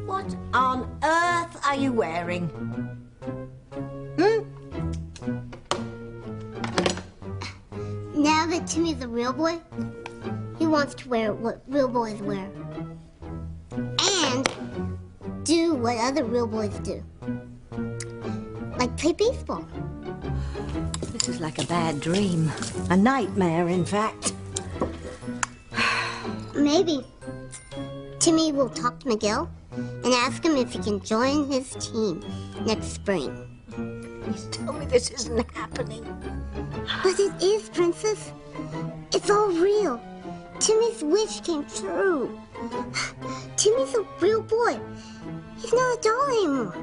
What on earth are you wearing? Now that Timmy's a real boy, he wants to wear what real boys wear. And do what other real boys do. Like play baseball. This is like a bad dream. A nightmare, in fact. Maybe Timmy will talk to Miguel and ask him if he can join his team next spring. Please tell me this isn't happening. But it is, Princess. It's all real. Timmy's wish came true. Timmy's a real boy. He's not a doll anymore.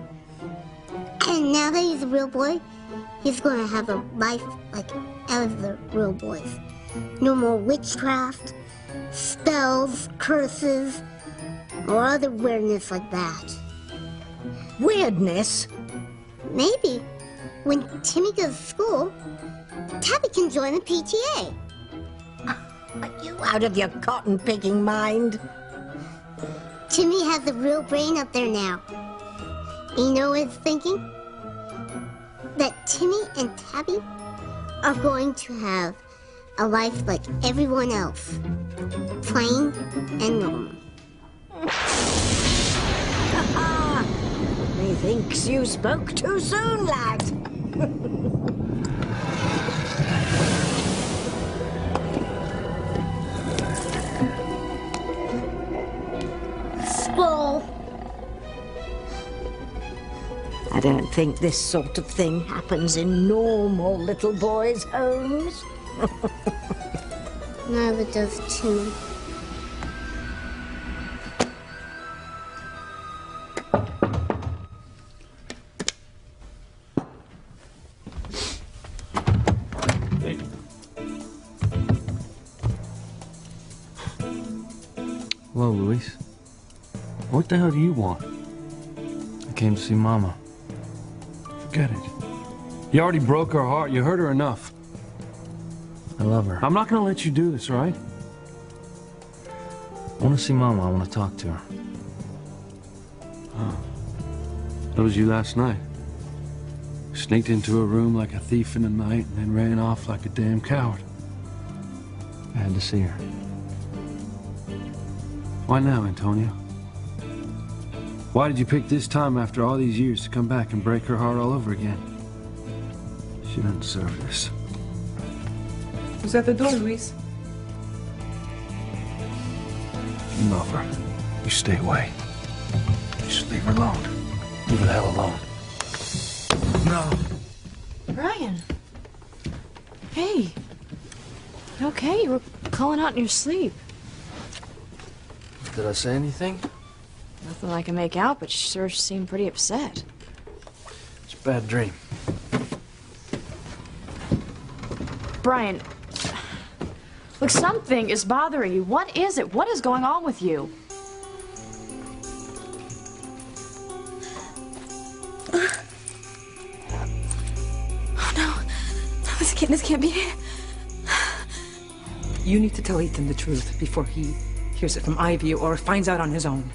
And now that he's a real boy, he's going to have a life like other real boys. No more witchcraft, spells, curses, or other weirdness like that. Weirdness? Maybe when Timmy goes to school, Tabby can join the PTA. Are you out of your cotton-picking mind? Timmy has a real brain up there now. You know what it's thinking? That Timmy and Tabby are going to have a life like everyone else. Plain and normal. Methinks you spoke too soon, lad. Squirrel. I don't think this sort of thing happens in normal little boys' homes. Neither does Timmy. Hello, Luis. What the hell do you want? I came to see Mama. Forget it. You already broke her heart. You hurt her enough. I love her. I'm not gonna let you do this, all right? I want to see Mama. I want to talk to her. Oh. That was you last night. Sneaked into a room like a thief in the night and then ran off like a damn coward. I had to see her. Why now, Antonio? Why did you pick this time after all these years to come back and break her heart all over again? She doesn't deserve this. Who's at the door, Luis? You love her. You stay away. You just leave her alone. Leave her the hell alone. No. Brian. Hey. You okay? You were calling out in your sleep. Did I say anything? Nothing I can make out, but you sure seemed pretty upset. It's a bad dream. Brian, look, something is bothering you. What is it? What is going on with you? Oh, no. This can't be. You need to tell Ethan the truth before he hears it from Ivy or finds out on his own.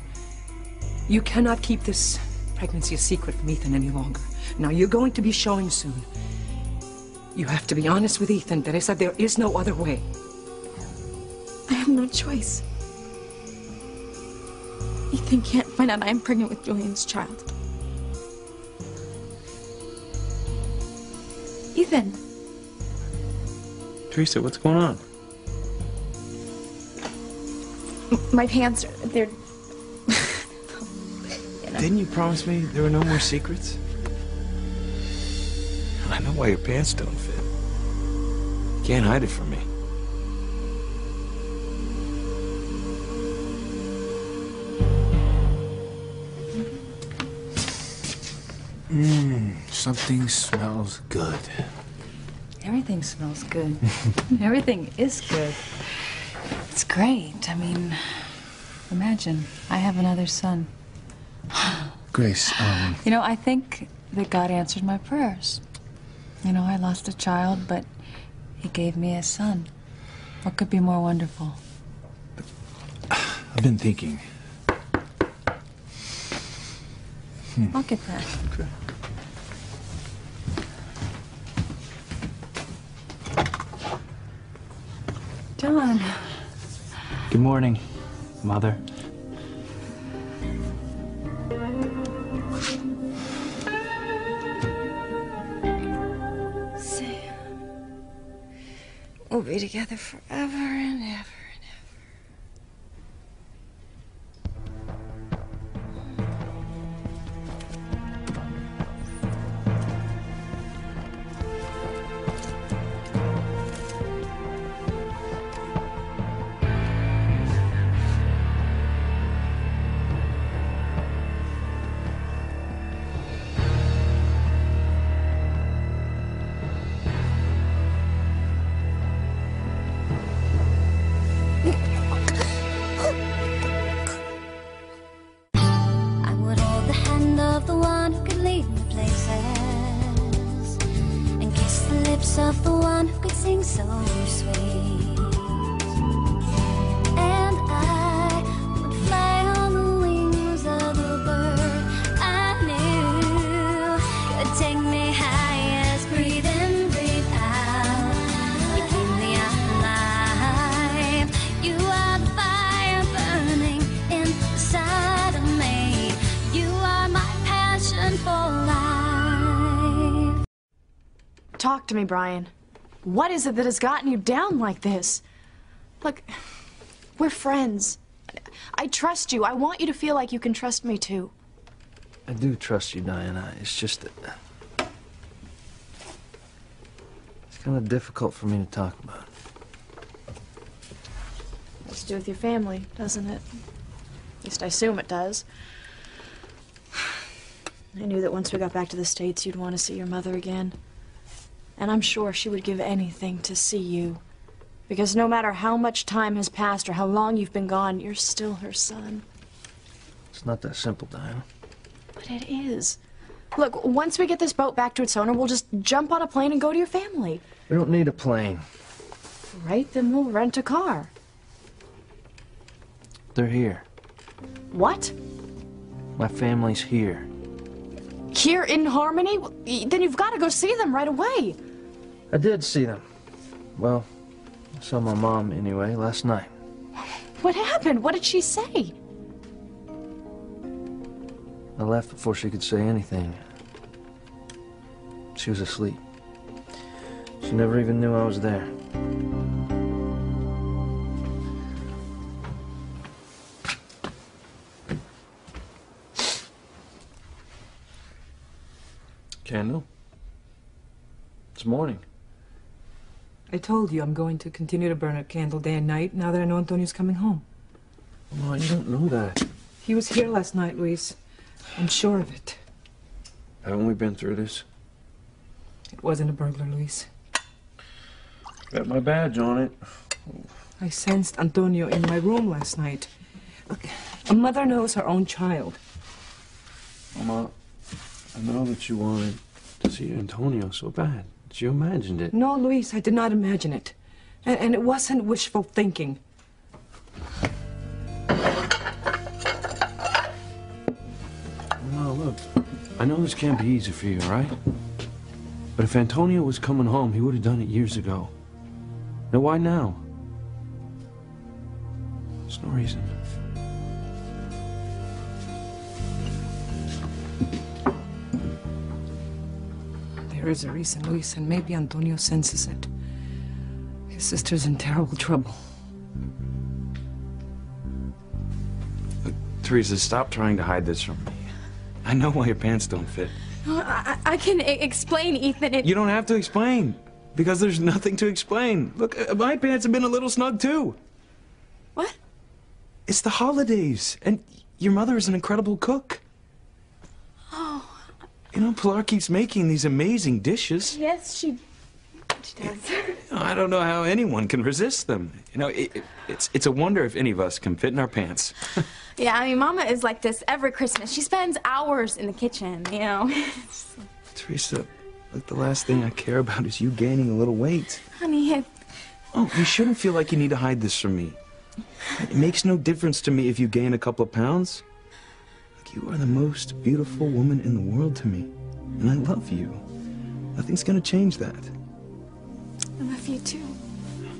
You cannot keep this pregnancy a secret from Ethan any longer. Now, you're going to be showing soon. You have to be honest with Ethan. Teresa, there is no other way. I have no choice. Ethan can't find out I'm pregnant with Julian's child. Ethan. Teresa, what's going on? My pants, they're... Didn't you promise me there were no more secrets? I know why your pants don't fit. You can't hide it from me. Something smells good. Everything smells good. Everything is good. It's great. I mean, imagine, I have another son. Grace, You know, I think that God answered my prayers. You know, I lost a child, but he gave me a son. What could be more wonderful? I've been thinking. I'll get that. Okay. John. Good morning, Mother. Sam. We'll be together forever and ever. Of the one who could sing so sweet, and I would fly on the wings of the bird I knew could take me high as breathe in, breathe out. You keep me alive. You are the fire burning inside of me. You are my passion for life. Talk to me, Brian. What is it that has gotten you down like this? Look, we're friends. I trust you. I want you to feel like you can trust me, too. I do trust you, Diana. It's just that... it's kind of difficult for me to talk about. Has to do with your family, doesn't it? At least I assume it does. I knew that once we got back to the States, you'd want to see your mother again. And I'm sure she would give anything to see you. Because no matter how much time has passed or how long you've been gone, you're still her son. It's not that simple, Diana. But it is. Look, once we get this boat back to its owner, we'll just jump on a plane and go to your family. We don't need a plane. Right, then we'll rent a car. They're here. What? My family's here. Here in Harmony? Then you've got to go see them right away. I did see them. Well, I saw my mom anyway last night. What happened? What did she say? I left before she could say anything. She was asleep. She never even knew I was there. Candle? It's morning. I told you I'm going to continue to burn a candle day and night now that I know Antonio's coming home. Well, you don't know that. He was here last night, Luis. I'm sure of it. Haven't we been through this? It wasn't a burglar, Luis. Got my badge on it. I sensed Antonio in my room last night. Look, a mother knows her own child. Mama, I know that you wanted to see Antonio so bad. You imagined it. No, Luis, I did not imagine it. And it wasn't wishful thinking. No, look, I know this can't be easy for you, right? But if Antonio was coming home, he would have done it years ago. Now, why now? There's no reason. There is a reason, Luis, and maybe Antonio senses it. His sister's in terrible trouble. Look, Teresa, stop trying to hide this from me. I know why your pants don't fit. No, I can explain, Ethan. You don't have to explain, because there's nothing to explain. Look, my pants have been a little snug, too. What? It's the holidays, and your mother is an incredible cook. Oh. You know, Pilar keeps making these amazing dishes. Yes, she does. I don't know how anyone can resist them. You know, it's a wonder if any of us can fit in our pants. Yeah, I mean, Mama is like this every Christmas. She spends hours in the kitchen, you know. Teresa, look, the last thing I care about is you gaining a little weight. Honey, Oh, you shouldn't feel like you need to hide this from me. It makes no difference to me if you gain a couple of pounds. Like, you are the most beautiful woman in the world to me. And I love you. Nothing's gonna change that. I love you too.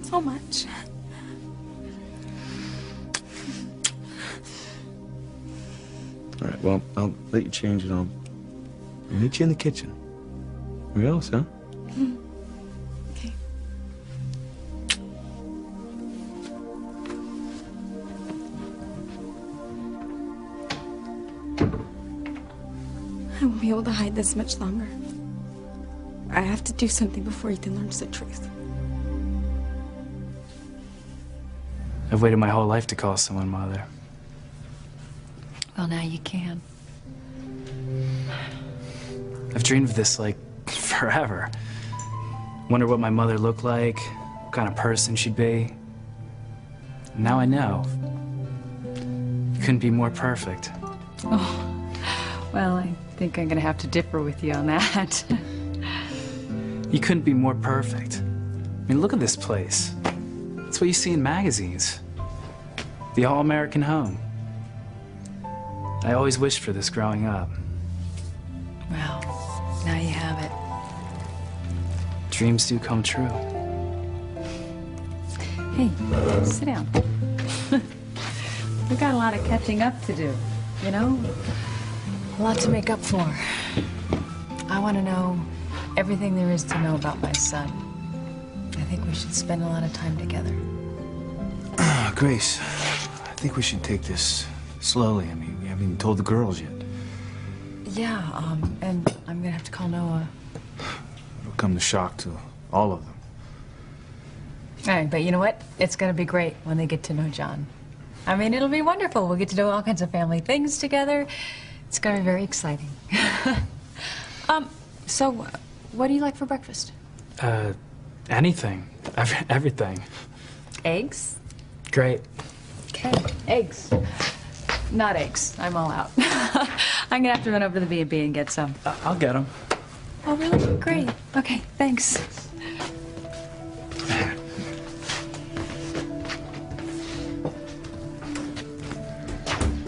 So much. All right, well, I'll let you change and I'll meet you in the kitchen. Where else, huh? Okay. I won't be able to hide this much longer. I have to do something before Ethan learns the truth. I've waited my whole life to call someone mother. Well, now you can. I've dreamed of this, like, forever. Wondered what my mother looked like, what kind of person she'd be. Now I know. You couldn't be more perfect. Oh, well, I think I'm gonna have to differ with you on that. You couldn't be more perfect. I mean, look at this place. It's what you see in magazines. The all-American home. I always wished for this growing up. Well, now you have it. Dreams do come true. Hey, sit down. We've got a lot of catching up to do, you know? A lot to make up for. I want to know everything there is to know about my son. I think we should spend a lot of time together. Grace, I think we should take this slowly. I mean, we haven't even told the girls yet. Yeah, and I'm gonna have to call Noah. It'll come to shock to all of them. All right, but you know what? It's gonna be great when they get to know John. I mean, it'll be wonderful. We'll get to do all kinds of family things together. It's gonna be very exciting. So, what do you like for breakfast? Anything. Everything. Eggs? Great. Okay, eggs. Not eggs. I'm all out. I'm gonna have to run over to the B&B and get some. I'll get them. Oh, really? Great. Okay, thanks.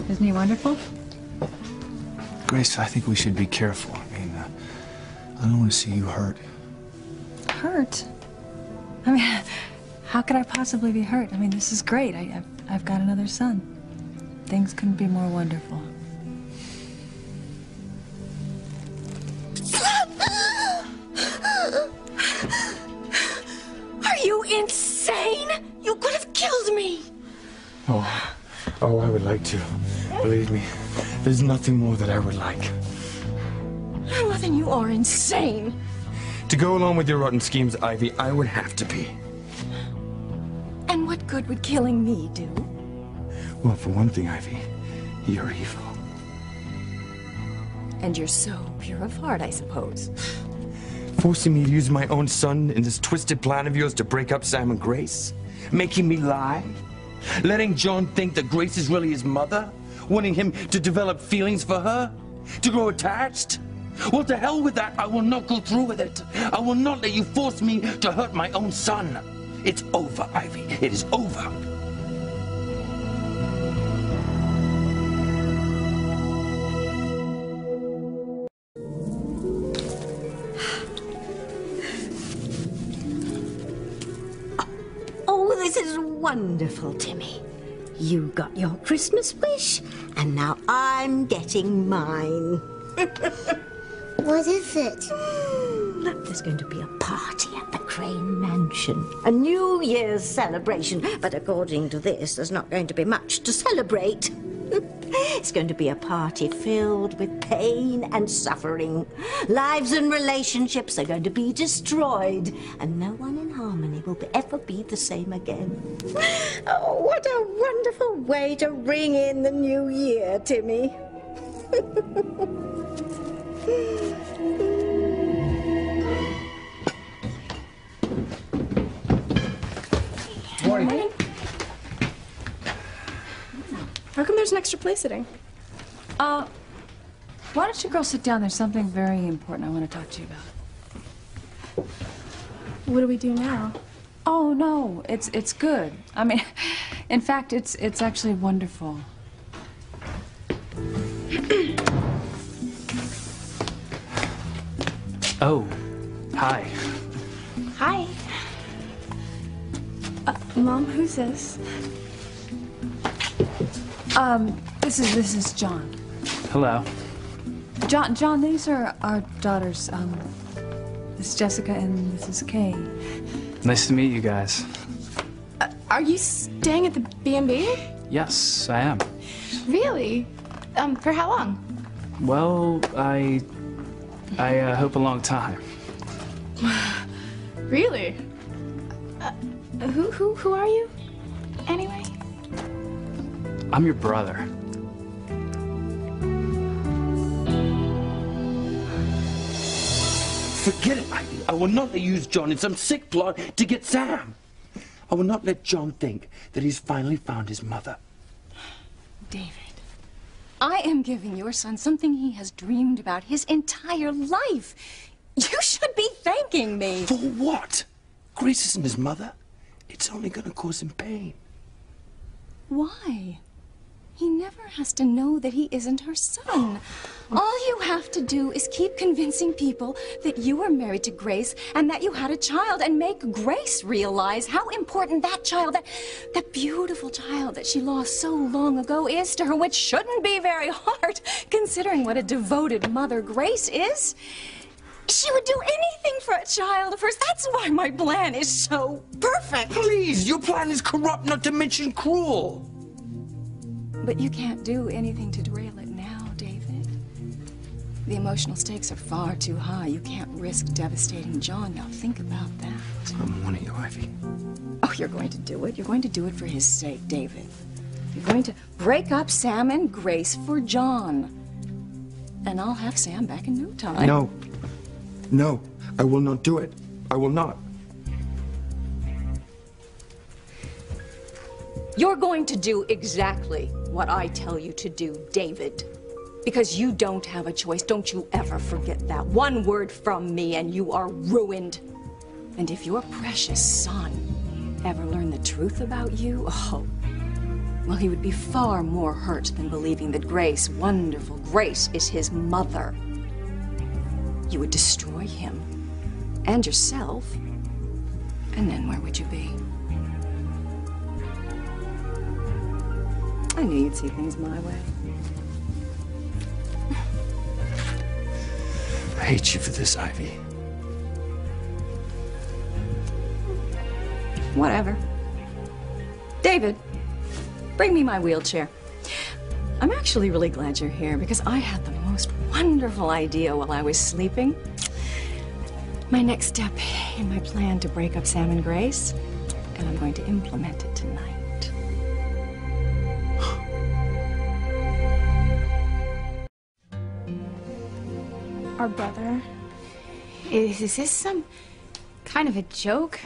Isn't he wonderful? Grace, I think we should be careful. I mean, I don't want to see you hurt. Hurt? I mean, how could I possibly be hurt? I mean, this is great. I've got another son. Things couldn't be more wonderful. Are you insane? You could have killed me. Oh, I would like to. Believe me, there's nothing more that I would like. Well, then you are insane. To go along with your rotten schemes, Ivy, I would have to be. And what good would killing me do? Well, for one thing, Ivy, you're evil. And you're so pure of heart, I suppose. Forcing me to use my own son in this twisted plan of yours to break up Sam and Grace? Making me lie? Letting John think that Grace is really his mother? Wanting him to develop feelings for her? To grow attached? Well, to hell with that. I will not go through with it. I will not let you force me to hurt my own son. It's over, Ivy. It is over. Oh, this is wonderful, Timmy. You got your Christmas wish, and now I'm getting mine. What is it? Look, there's going to be a party at the Crane Mansion. A New Year's celebration. But according to this, there's not going to be much to celebrate. It's going to be a party filled with pain and suffering. Lives and relationships are going to be destroyed, and no one in harmony will ever be the same again. Oh, what a wonderful way to ring in the new year, Timmy. Morning. How come there's an extra place sitting? Why don't you girls sit down? There's something very important I want to talk to you about. What do we do now? Oh, no, it's good. I mean, In fact, it's actually wonderful. Oh, hi. Hi. Mom, who's this? This is John. Hello. John, these are our daughters. This is Jessica and this is Kay. Nice to meet you guys. Are you staying at the B&B? Yes, I am. Really? For how long? Well, I hope a long time. Really? Who are you? Anyway? I'm your brother. Forget it, Ivy. I will not let you use John in some sick plot to get Sam. I will not let John think that he's finally found his mother. David, I am giving your son something he has dreamed about his entire life. You should be thanking me. For what? Grace isn't his mother. It's only gonna cause him pain. Why? He never has to know that he isn't her son. All you have to do is keep convincing people that you were married to Grace and that you had a child, and make Grace realize how important that child, that beautiful child that she lost so long ago is to her, which shouldn't be very hard, considering what a devoted mother Grace is. She would do anything for a child of hers. That's why my plan is so perfect. Please, your plan is corrupt, not to mention cruel. But you can't do anything to derail it now, David. The emotional stakes are far too high. You can't risk devastating John. Now think about that. I'm warning you, Ivy. Oh, you're going to do it. You're going to do it for his sake, David. You're going to break up Sam and Grace for John. And I'll have Sam back in no time. No. No, I will not do it. I will not. You're going to do exactly what I tell you to do, David. Because you don't have a choice. Don't you ever forget that. One word from me and you are ruined. And if your precious son ever learned the truth about you, oh, well, he would be far more hurt than believing that Grace, wonderful Grace, is his mother. You would destroy him and yourself, and then where would you be? I knew you'd see things my way. I hate you for this, Ivy. Whatever. David, bring me my wheelchair. I'm actually really glad you're here because I had the most wonderful idea while I was sleeping. My next step in my plan to break up Sam and Grace, and I'm going to implement it tonight. Our brother? Is this some kind of a joke?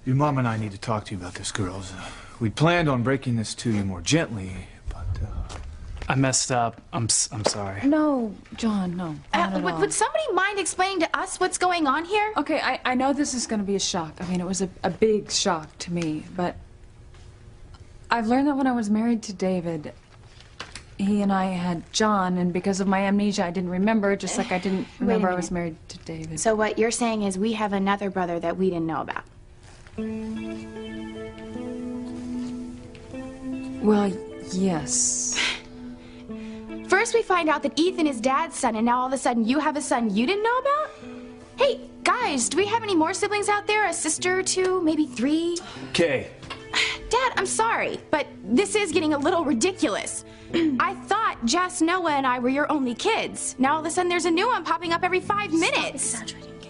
Your mom and I need to talk to you about this, girls. We planned on breaking this to you more gently, but, I messed up. I'm sorry. No, John, no. Not at all. Would somebody mind explaining to us what's going on here? Okay, I know this is going to be a shock. I mean, it was a big shock to me, but I've learned that when I was married to David, he and I had John, and because of my amnesia, I didn't remember, just like I didn't remember I was married to David. So what you're saying is we have another brother that we didn't know about? Well, yes. First we find out that Ethan is Dad's son, and now all of a sudden you have a son you didn't know about? Hey, guys, do we have any more siblings out there? A sister or two, maybe 3? Kay. Dad, I'm sorry, but this is getting a little ridiculous. I thought Jess, Noah, and I were your only kids. Now all of a sudden there's a new one popping up every 5 minutes. Stop exaggerating,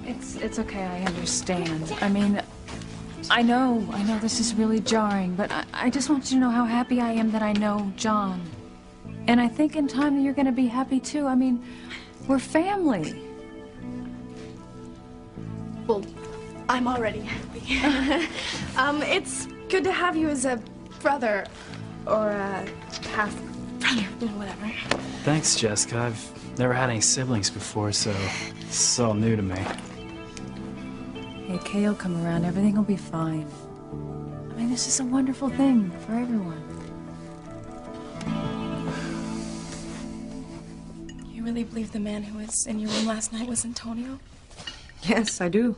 Kay. It's okay, I understand. I mean, I know this is really jarring, but I just want you to know how happy I am that I know John. And I think in time that you're going to be happy too. I mean, we're family. Well, I'm already happy. It's good to have you as a brother or a half brother, whatever. Thanks, Jessica. I've never had any siblings before, so this is all new to me. Hey, Kay will come around. Everything will be fine. I mean, this is a wonderful thing for everyone. You really believe the man who was in your room last night was Antonio? Yes, I do.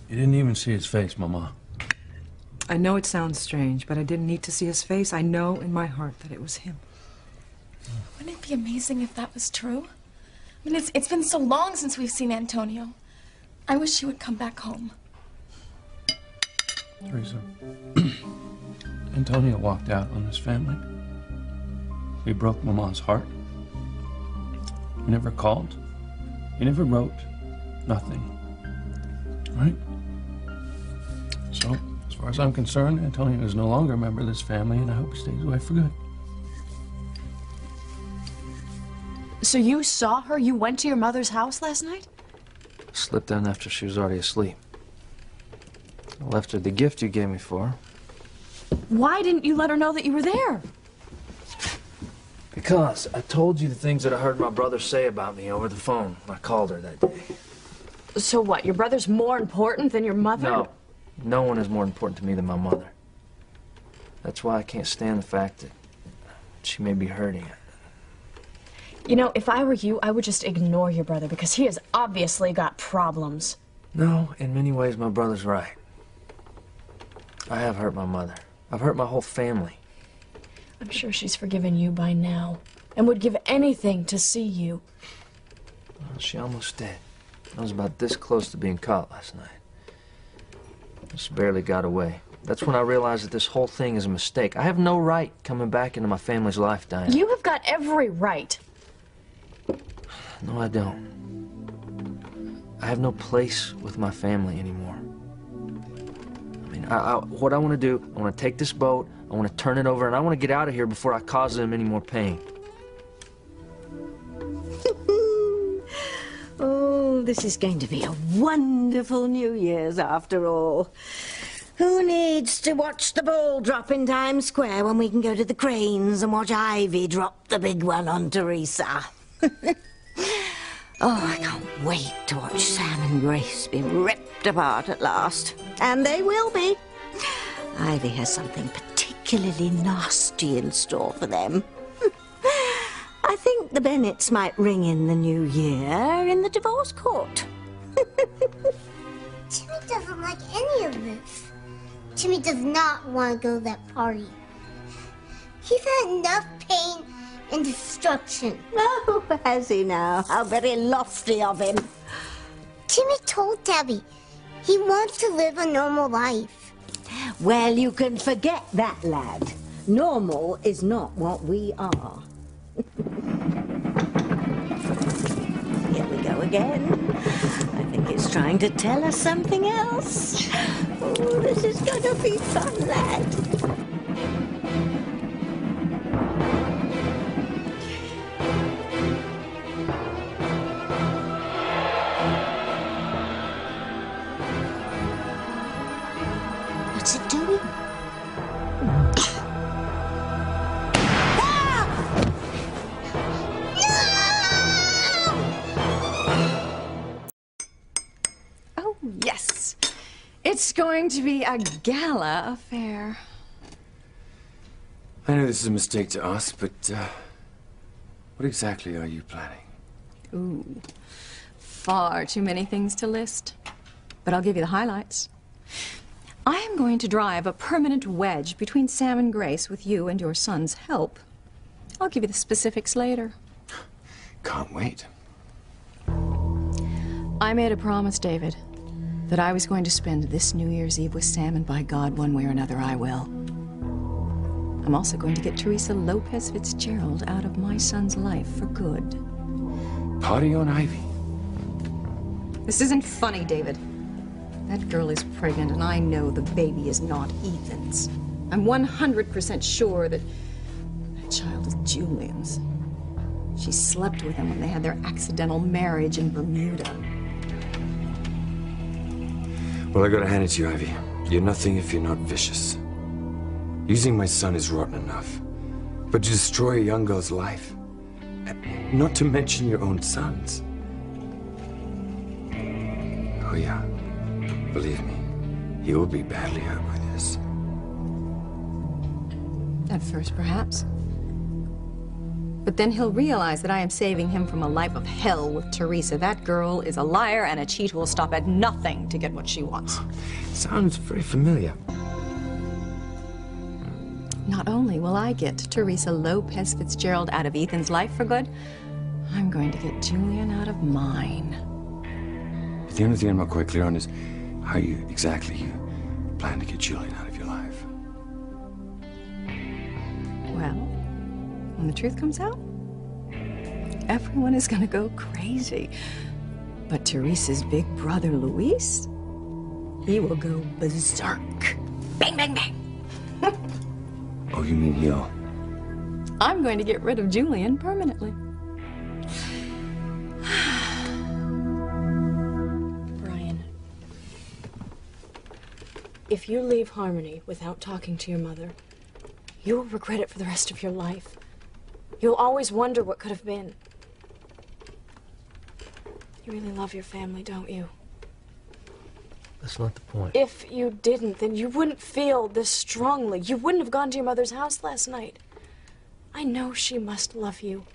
You didn't even see his face, Mama. I know it sounds strange, but I didn't need to see his face. I know in my heart that it was him. Wouldn't it be amazing if that was true? I mean, it's been so long since we've seen Antonio. I wish he would come back home. Teresa, Antonio walked out on this family. We broke Mama's heart. He never called. He never wrote. Nothing. Right? So, as far as I'm concerned, Antonio is no longer a member of this family, and I hope he stays away for good. So you saw her? You went to your mother's house last night? Slipped down after she was already asleep. I left her the gift you gave me for her. Why didn't you let her know that you were there? Because I told you the things that I heard my brother say about me over the phone when I called her that day. So what, your brother's more important than your mother? No. No one is more important to me than my mother. That's why I can't stand the fact that she may be hurting. You know, if I were you, I would just ignore your brother because he has obviously got problems. No, in many ways, my brother's right. I have hurt my mother. I've hurt my whole family. I'm sure she's forgiven you by now and would give anything to see you. Well, she almost did. I was about this close to being caught last night. Just barely got away. That's when I realized that this whole thing is a mistake. I have no right coming back into my family's life, Diana. You have got every right. No, I don't. I have no place with my family anymore. I mean, what I want to do, I want to take this boat, I want to turn it over, and I want to get out of here before I cause them any more pain. Oh, this is going to be a wonderful New Year's after all. Who needs to watch the ball drop in Times Square when we can go to the Cranes and watch Ivy drop the big one on Teresa? Oh, I can't wait to watch Sam and Grace be ripped apart at last. And they will be. Ivy has something particularly nasty in store for them. I think the Bennets might ring in the new year in the divorce court. Timmy doesn't like any of this. Timmy does not want to go to that party. He's had enough pain and destruction. Oh, has he now? How very lofty of him. Timmy told Tabby he wants to live a normal life. Well, you can forget that, lad. Normal is not what we are. Here we go again. I think it's trying to tell us something else. Oh, this is going to be fun, lad. What's it doing? Oh, yes. It's going to be a gala affair. I know this is a mistake to ask, but what exactly are you planning? Ooh, far too many things to list. But I'll give you the highlights. I am going to drive a permanent wedge between Sam and Grace with you and your son's help. I'll give you the specifics later. Can't wait. I made a promise, David, that I was going to spend this New Year's Eve with Sam, and by God, one way or another, I will. I'm also going to get Teresa Lopez Fitzgerald out of my son's life for good. Party on Ivy. This isn't funny, David. That girl is pregnant, and I know the baby is not Ethan's. I'm 100% sure that that child is Julian's. She slept with him when they had their accidental marriage in Bermuda. Well, I gotta hand it to you, Ivy. You're nothing if you're not vicious. Using my son is rotten enough. But to destroy a young girl's life, not to mention your own son's. Oh yeah, believe me, He will be badly hurt by this. At first, perhaps. But then he'll realize that I am saving him from a life of hell with Teresa. That girl is a liar and a cheat who will stop at nothing to get what she wants. Sounds very familiar. Not only will I get Teresa Lopez Fitzgerald out of Ethan's life for good, I'm going to get Julian out of mine. But the only thing I'm not quite clear on is how you plan to get Julian out of your life. Well, when the truth comes out, everyone is going to go crazy. But Teresa's big brother, Luis, he will go berserk. Bang, bang, bang. Oh, you mean he'll... I'm going to get rid of Julian permanently. Brian, if you leave Harmony without talking to your mother, you will regret it for the rest of your life. You'll always wonder what could have been. You really love your family, don't you? That's not the point. If you didn't, then you wouldn't feel this strongly. You wouldn't have gone to your mother's house last night. I know she must love you.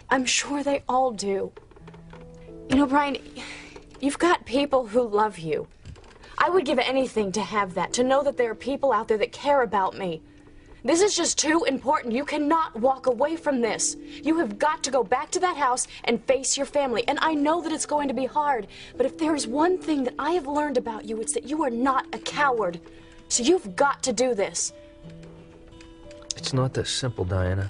I'm sure they all do. You know, Brian, you've got people who love you. I would give anything to have that, to know that there are people out there that care about me. This is just too important. You cannot walk away from this. You have got to go back to that house and face your family. And I know that it's going to be hard, but if there is one thing that I have learned about you, it's that you are not a coward. So you've got to do this. It's not that simple, Diana.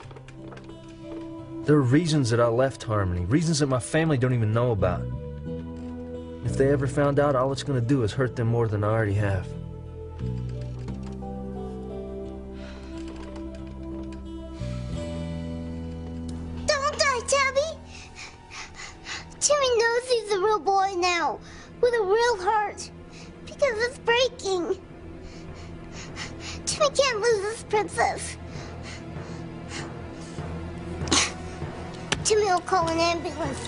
There are reasons that I left Harmony, reasons that my family don't even know about. If they ever found out, all it's going to do is hurt them more than I already have. Timmy knows he's a real boy now, with a real heart, because it's breaking. Timmy can't lose his princess. Timmy will call an ambulance.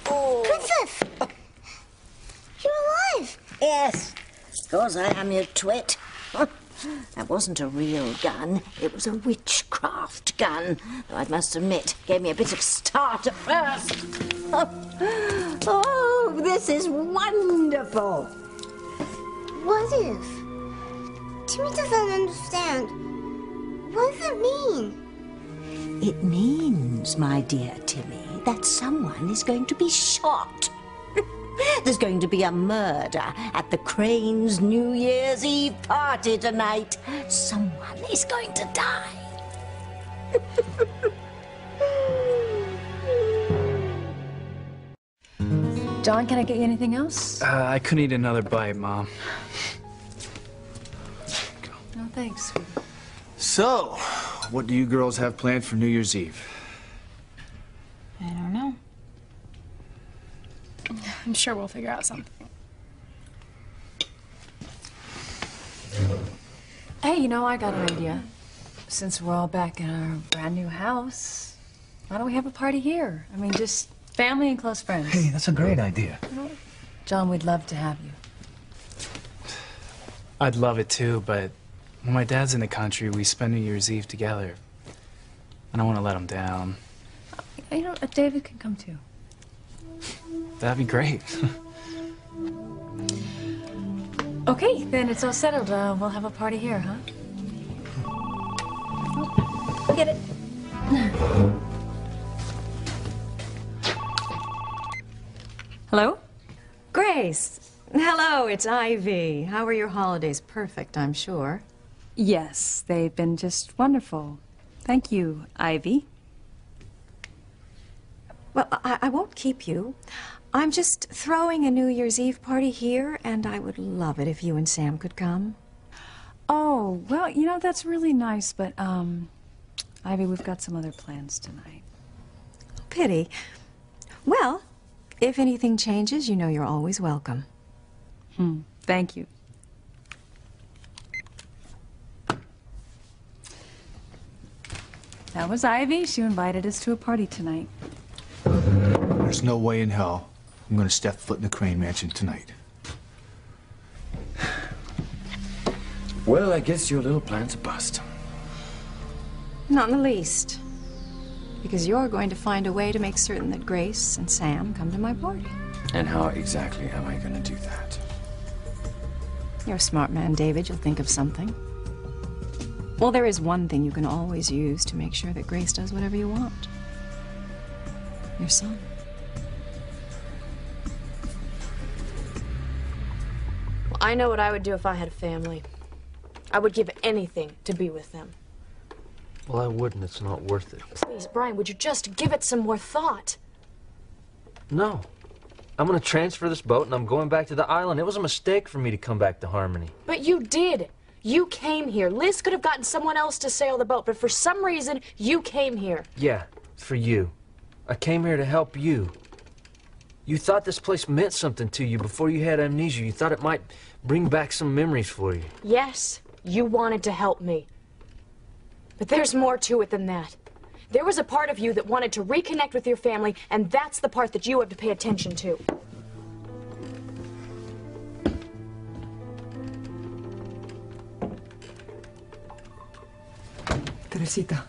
Princess! You're alive! Yes, because I am your twit. That wasn't a real gun. It was a witchcraft gun. Though I must admit, gave me a bit of start at first. Oh, this is wonderful. What if? Timmy doesn't understand. What does it mean? It means, my dear Timmy, that someone is going to be shot. There's going to be a murder at the Cranes' New Year's Eve party tonight. Someone is going to die. John, can I get you anything else? I couldn't eat another bite, Mom. No, thanks. So, what do you girls have planned for New Year's Eve? I don't know. I'm sure we'll figure out something. Hey, you know, I got an idea. Since we're all back in our brand new house, why don't we have a party here? I mean, just family and close friends. Hey, that's a great idea. John, we'd love to have you. I'd love it too, but when my dad's in the country, we spend New Year's Eve together. I don't want to let him down. You know, David can come too. That'd be great. Okay, then it's all settled. We'll have a party here, huh? Oh, get it. Hello? Grace. Hello, it's Ivy. How are your holidays? Perfect, I'm sure. Yes, they've been just wonderful. Thank you, Ivy. Well, I won't keep you. I'm just throwing a New Year's Eve party here, and I would love it if you and Sam could come. Oh, well, you know, that's really nice, but, Ivy, we've got some other plans tonight. Pity. Well, if anything changes, you know you're always welcome. Thank you. That was Ivy. She invited us to a party tonight. There's no way in hell I'm gonna step foot in the Crane Mansion tonight. Well, I guess your little plan's a bust. Not in the least. Because you're going to find a way to make certain that Grace and Sam come to my party. And how exactly am I gonna do that? You're a smart man, David. You'll think of something. Well, there is one thing you can always use to make sure that Grace does whatever you want. Your son. Well, I know what I would do if I had a family. I would give anything to be with them. Well, I wouldn't. It's not worth it. Please, Brian, would you just give it some more thought? No. I'm gonna transfer this boat and I'm going back to the island. It was a mistake for me to come back to Harmony. But you did. You came here. Liz could have gotten someone else to sail the boat, but for some reason, you came here. Yeah, for you. I came here to help you. You thought this place meant something to you before you had amnesia. You thought it might bring back some memories for you. Yes, you wanted to help me. But there's more to it than that. There was a part of you that wanted to reconnect with your family, and that's the part that you have to pay attention to. Teresita,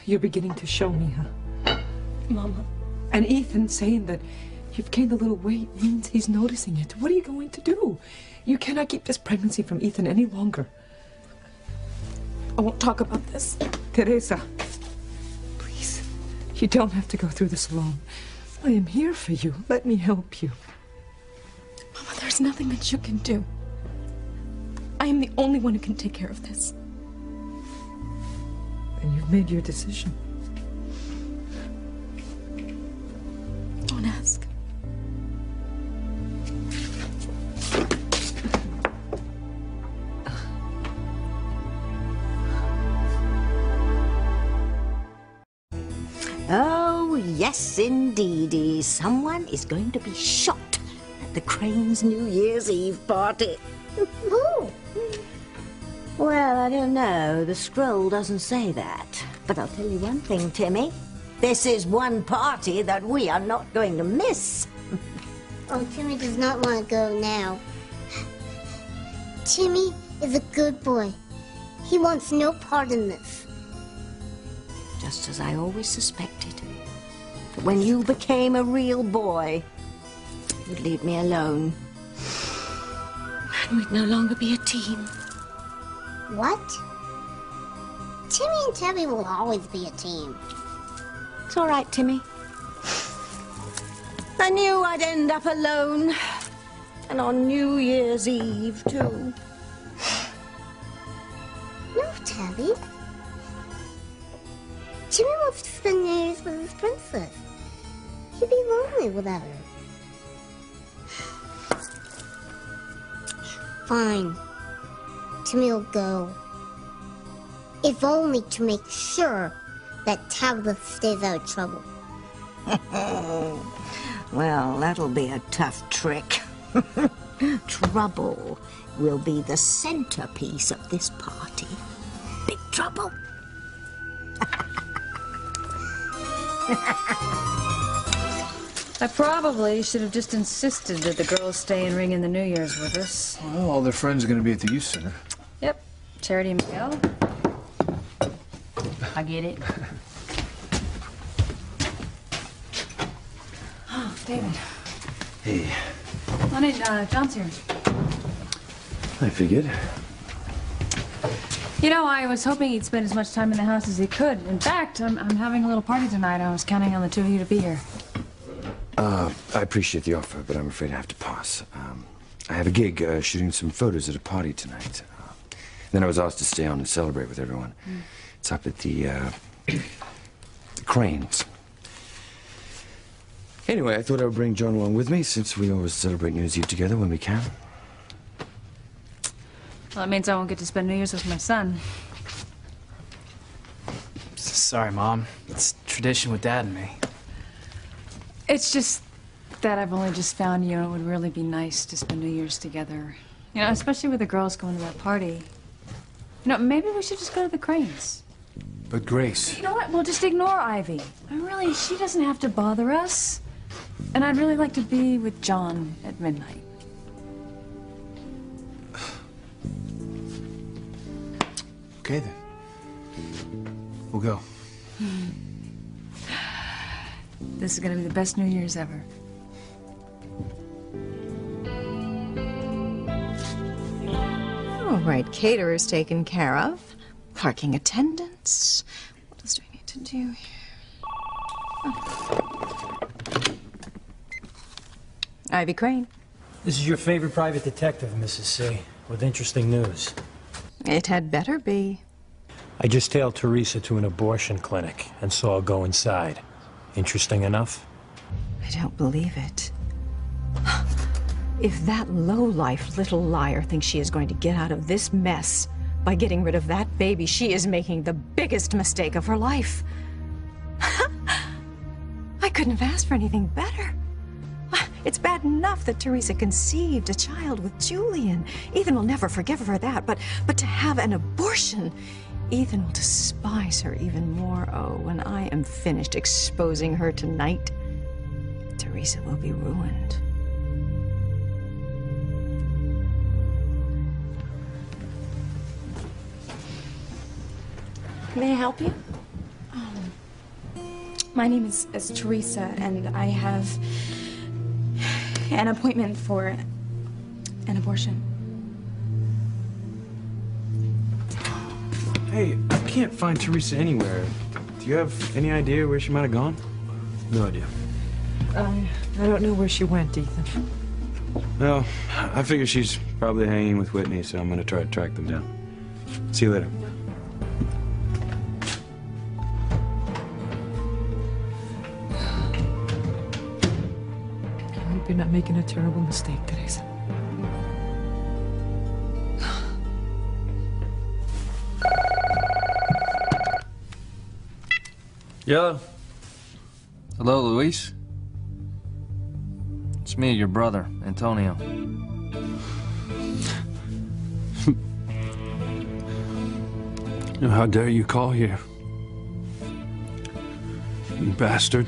you're beginning to show me, huh? Mama. And Ethan saying that you've gained a little weight means he's noticing it. What are you going to do? You cannot keep this pregnancy from Ethan any longer. I won't talk about this. Teresa, please, you don't have to go through this alone. I am here for you. Let me help you. Mama, there's nothing that you can do. I am the only one who can take care of this. And you've made your decision. Don't ask. Oh, yes, indeedy. Someone is going to be shot at the Crane's New Year's Eve party. Who? Well, I don't know. The scroll doesn't say that. But I'll tell you one thing, Timmy. This is one party that we are not going to miss. Oh, Timmy does not want to go now. Timmy is a good boy. He wants no part in this. Just as I always suspected. That when you became a real boy, you'd leave me alone. And we'd no longer be a team. What? Timmy and Tubby will always be a team. It's all right, Timmy. I knew I'd end up alone. And on New Year's Eve, too. No, Tubby. Timmy wants to spend New Year's with his princess. He'd be lonely without her. Fine. Timmy will go. If only to make sure that Tabitha stays out of trouble. Well, that'll be a tough trick. Trouble will be the centerpiece of this party. Big trouble. I probably should have just insisted that the girls stay and ring in the New Year's with us. Well, all their friends are going to be at the youth center. Yep. Charity and Miguel. I get it. Oh, David. Hey, Honey, John's here. I figured. You know, I was hoping he'd spend as much time in the house as he could. In fact, I'm having a little party tonight. I was counting on the two of you to be here. I appreciate the offer, but I'm afraid I have to pass. I have a gig shooting some photos at a party tonight. Then I was asked to stay on and celebrate with everyone. It's up at the Cranes. Anyway, I thought I would bring John along with me, since we always celebrate New Year's Eve together when we can. Well, that means I won't get to spend New Year's with my son. Sorry, Mom. It's tradition with Dad and me. It's just that I've only just found, you know, it would really be nice to spend New Year's together. You know, especially with the girls going to that party. You know, maybe we should just go to the Cranes. But Grace... You know what? We'll just ignore Ivy. She doesn't have to bother us. And I'd really like to be with John at midnight. Okay, then. We'll go. This is gonna be the best New Year's ever. All right, caterer's taken care of. Parking attendants. What else do I need to do here? Ivy Crane. This is your favorite private detective, Mrs. C, with interesting news. It had better be. I just tailed Teresa to an abortion clinic and saw her go inside. Interesting enough? I don't believe it. If that lowlife little liar thinks she is going to get out of this mess by getting rid of that baby, she is making the biggest mistake of her life. I couldn't have asked for anything better. It's bad enough that Teresa conceived a child with Julian. Ethan will never forgive her for that, but to have an abortion, Ethan will despise her even more. Oh, when I am finished exposing her tonight, Teresa will be ruined. May I help you? My name is Teresa, and I have an appointment for an abortion. Hey, I can't find Teresa anywhere. Do you have any idea where she might have gone? No idea. I don't know where she went, Ethan. Well, I figure she's probably hanging with Whitney, so I'm gonna try to track them down. See you later. I hope you're not making a terrible mistake, Teresa. Hello? Hello, Luis? It's me, your brother, Antonio. How dare you call here? You bastard.